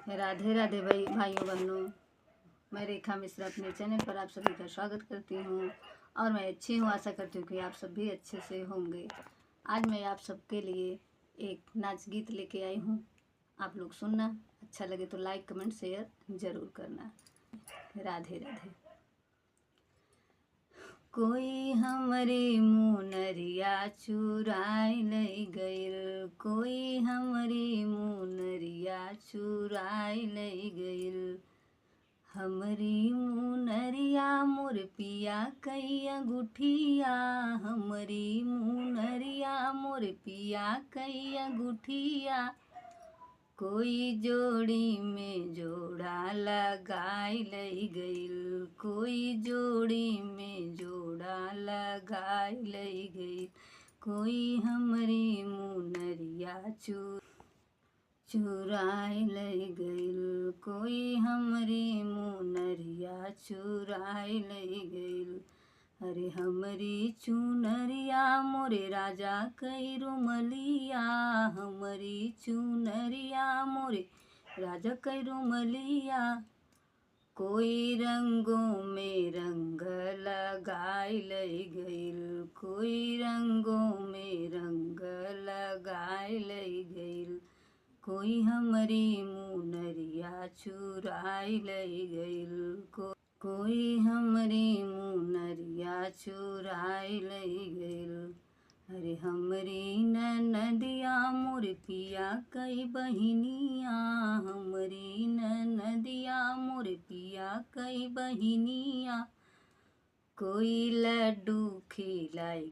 राधे राधे भाइयों बहनों, मैं रेखा मिश्रा अपने चैनल पर आप सभी का स्वागत करती हूँ। और मैं अच्छी हूँ, आशा करती हूँ कि आप सब भी अच्छे से होंगे। आज मैं आप सबके लिए एक नाच गीत लेके आई हूँ। आप लोग सुनना, अच्छा लगे तो लाइक कमेंट शेयर ज़रूर करना। राधे राधे। कोई हमरी मुनरिया चुराई लई गइल, कोई हमरी मुनरिया चुराई लई गइल। हमरी मुनरिया मोर पिया कई अंगूठिया, हमरी मुनरिया मोर पिया कई अंगूठिया। कोई जोड़ी में जोड़ा लगाई लई गइल, कोई जोड़ी में जोड़ा लगाई लई गइल। कोई हमरी मुनरिया चुराई लई गइल, कोई हमरी मुनरिया चुराई लई गइल। अरे हमरी चुनरिया मोरे राजा कई रुमलिया, हमरी चुनरिया मोरे राजा कई रुमलिया। कोई रंगों में रंग लगाई लई गइल, कोई रंगों में रंग लगाई लई गइल। कोई हमरी मुनरिया चुराई लई गइल, कोई हमरी मुनरिया चुराई लई गइल। अरे हमरी ननदिया मोर पिया कई बहिनिया, हमरी ननदिया मोर पिया कई बहिनिया। कोई लड्डू खिलाई